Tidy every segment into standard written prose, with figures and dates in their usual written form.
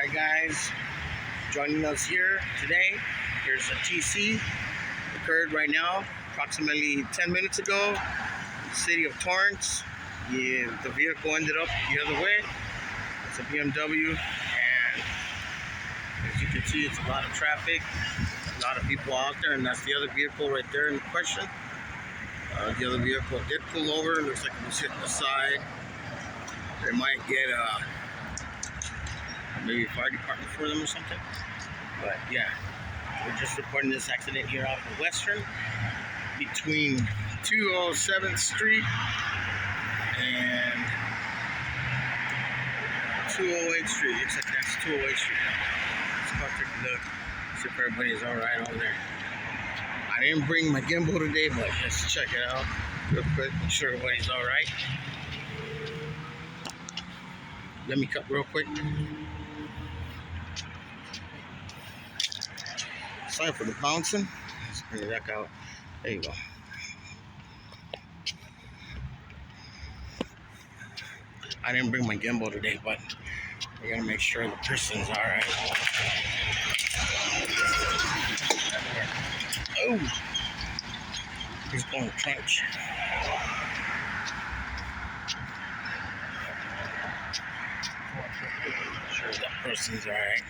Alright guys, joining us here today, here's a TC, occurred right now, approximately 10 minutes ago, city of Torrance. The vehicle ended up the other way. It's a BMW, and as you can see, it's a lot of traffic, a lot of people out there, and that's the other vehicle right there in question. The other vehicle did pull over, looks like it was hitting the side. They might get maybe a fire department for them or something. But yeah, we're just reporting this accident here off of Western between 207th Street and 208th Street. Looks like that's 208th Street now. Let's go take a look, see if everybody's alright over there. I didn't bring my gimbal today, but let's check it out real quick, make sure everybody's alright. Let me cut real quick. Sorry for the bouncing. Let's bring it back out. There you go. I didn't bring my gimbal today, but we gotta make sure the person's alright. Oh! He's going to trench. Make sure that person's alright.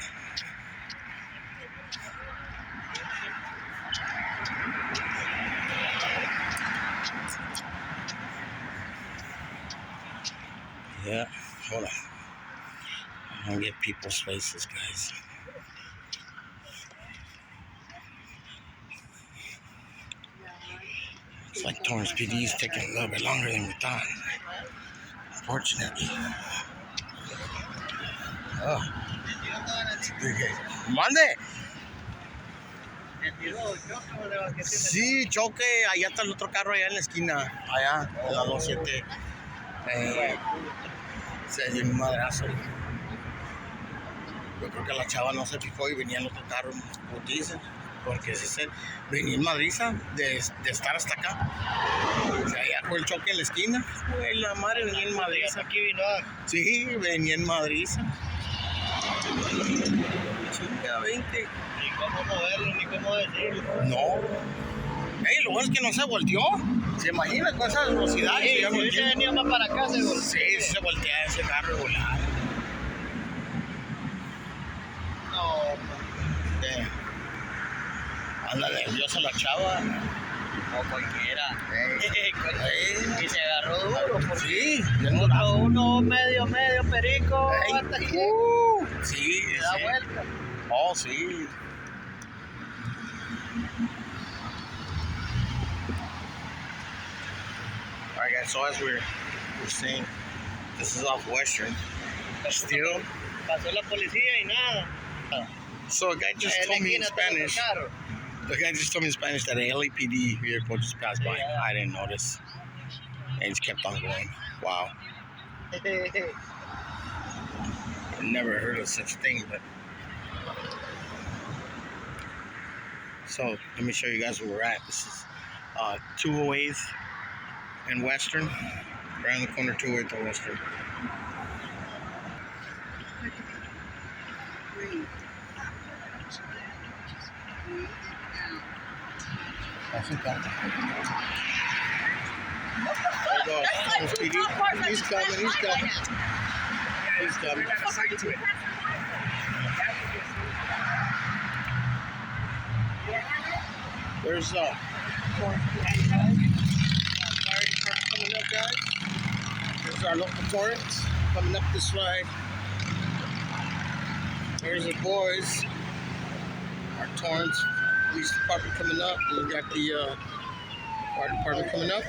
Yeah, hold on. I'm gonna get people's faces, guys. It's like Torrance PD is taking a little bit longer than we thought, unfortunately. Oh, it's a big hit. ¡Mande! Sí, choque. Allá está el otro carro, allá en la esquina. Allá, en la 27. Se dio un madrazo. Yo creo que la chava no se fijó y venía el otro carro en putiza, porque venía en madriza de estar hasta acá. O sea, ya fue el choque en la esquina. Fue la madre, venía en madriza. Aquí vino. Sí, venía en madriza. Chinga, 20. Ni cómo moverlo, ni cómo decirlo. No. Ey, lo bueno es que no se volteó. ¿Se imagina con esa velocidad? Sí, si hubiese venido más para acá, se voltea. Sí, se voltea ese carro de volada. No, anda nerviosa la chava. no cualquiera. Ey. Y se agarró duro. Porque Sí, uno medio perico. Ey. Hasta aquí. Sí, Se da sí. vuelta. Oh, sí. Alright guys, so as we're seeing, this is off Western. Still. Pasó la policía y nada. So a guy just told me in Spanish. The guy just told me in Spanish that a LAPD vehicle just passed by. Yeah. I didn't notice. And just kept on going. Wow. I've never heard of such a thing, but so let me show you guys where we're at. This is 208th and Western. Around the corner, 208th and Western. That's it, guys. There goes PD. He's coming. He's coming. There's fire department coming up, guys. There's our local Torrance coming up this way. There's the boys. Our Torrance Police Department coming up. We got the fire department coming up.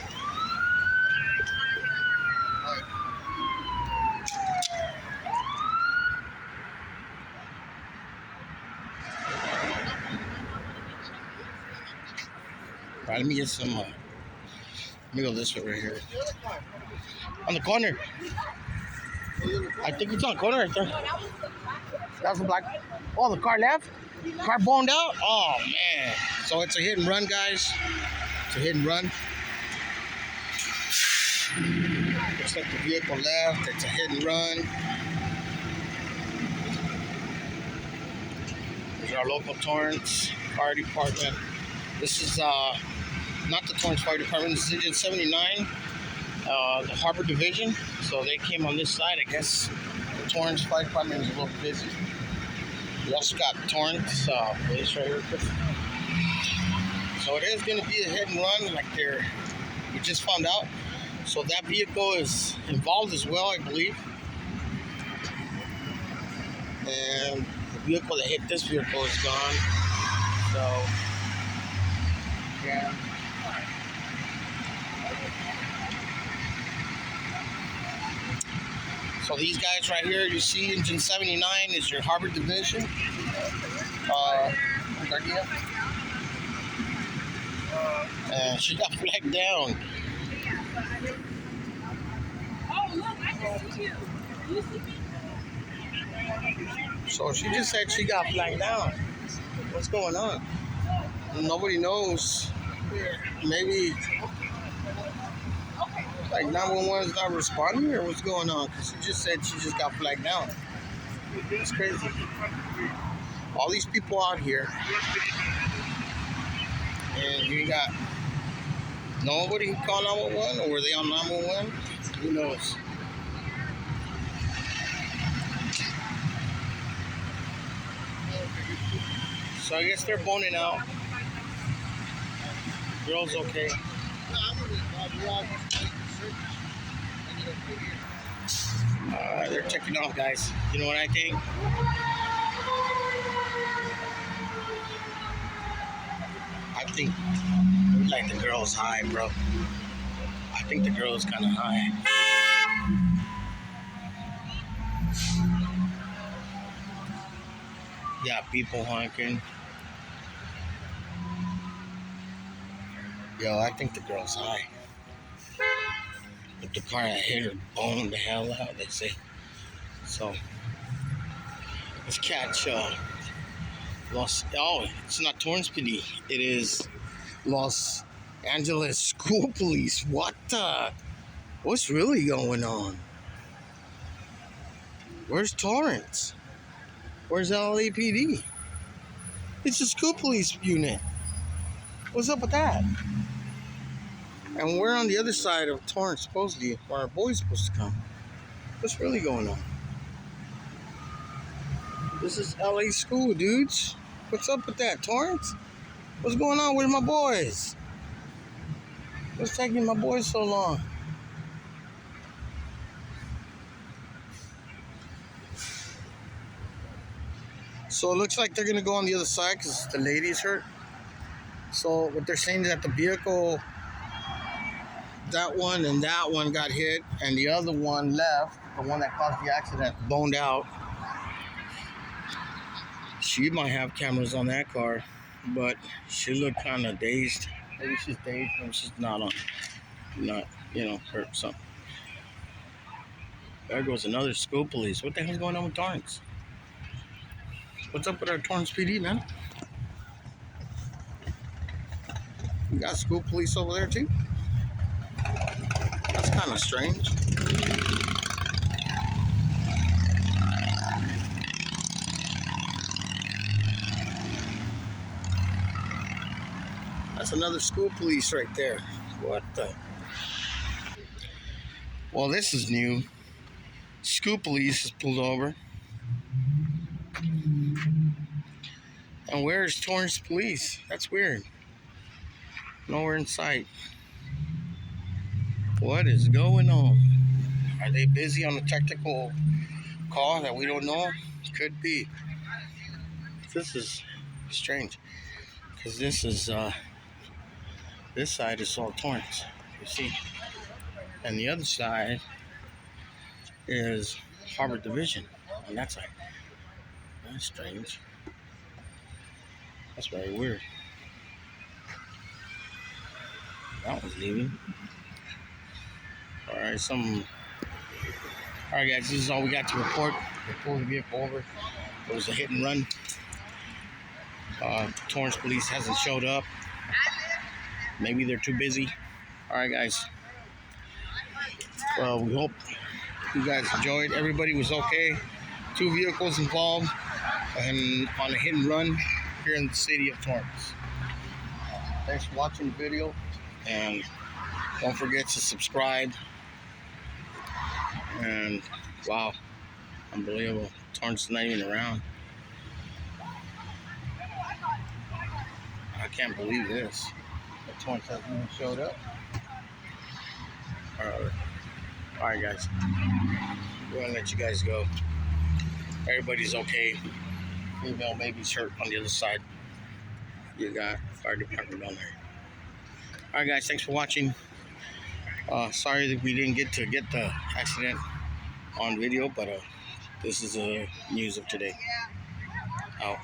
All right, let me get some. Let me go this way right here. On the corner. I think it's on the corner right there. That's the black. Oh, the car left? Car boned out? Oh, man. So it's a hit and run, guys. It's a hit and run. Looks like the vehicle left. It's a hit and run. our local Torrance Fire Department. This is not the Torrance Fire Department. This is Engine 79, the Harbor Division. So they came on this side. I guess the Torrance Fire Department is a little busy. We also got Torrance police right here. So it is going to be a hit and run, like we just found out. So that vehicle is involved as well, I believe. And the vehicle that hit this vehicle is gone. So, yeah. So these guys right here, you see Engine 79 is your Harbor Division. And she got flagged down. Oh, look, I can see you. Do you see me? So she just said she got flagged down. What's going on? Nobody knows. Maybe like 911 is not responding, or what's going on? Because she just said she just got flagged down. It's crazy. All these people out here, and you got nobody who called 911, or were they on 911? Who knows? So I guess they're boning out. Girl's okay. They're checking off, guys. You know what I think? I think like the girl's high, bro. I think the girl's kind of high. Yeah, people honking. Yo, I think the girl's high. But the car that hit her boned the hell out, they say. So, let's catch it's not Torrance PD. It is Los Angeles School Police. What's really going on? Where's Torrance? Where's LAPD? It's a school police unit. What's up with that? And we're on the other side of Torrance, supposedly, where our boy's supposed to come. What's really going on? This is LA school, dudes. What's up with that, Torrance? What's going on with my boys? What's taking my boys so long? So it looks like they're gonna go on the other side because the lady's hurt. So what they're saying is that the vehicle, that one and that one got hit, and the other one left. The one that caused the accident boned out. She might have cameras on that car, but she looked kind of dazed. Maybe she's dazed, maybe she's not hurt or something. There goes another school police. What the hell's going on with Torrance? What's up with our Torrance PD, man? We got school police over there too. That's kind of strange. That's another school police right there. What the? Well, this is new. School police is pulled over. And where's Torrance police? That's weird. Nowhere in sight. What is going on? Are they busy on a technical call that we don't know? Could be. This is strange. Because this side is all Torrance, you see. And the other side is Harbor Division on that side. That's strange. That's very weird. That was leaving. Alright, guys, this is all we got to report. We pulled the vehicle over. It was a hit and run. Torrance police hasn't showed up. Maybe they're too busy. Alright, guys. Well, we hope you guys enjoyed. Everybody was okay. 2 vehicles involved and on a hit and run. here in the city of Torrance. Thanks for watching the video, and don't forget to subscribe. And wow, unbelievable. Torrance is not even around. I can't believe this. The Torrance hasn't even showed up. Alright guys, we're gonna let you guys go. Everybody's okay. Female baby's hurt on the other side. You got fire department down there. Alright guys, thanks for watching. Sorry that we didn't get to get the accident on video, but this is the news of today. Out.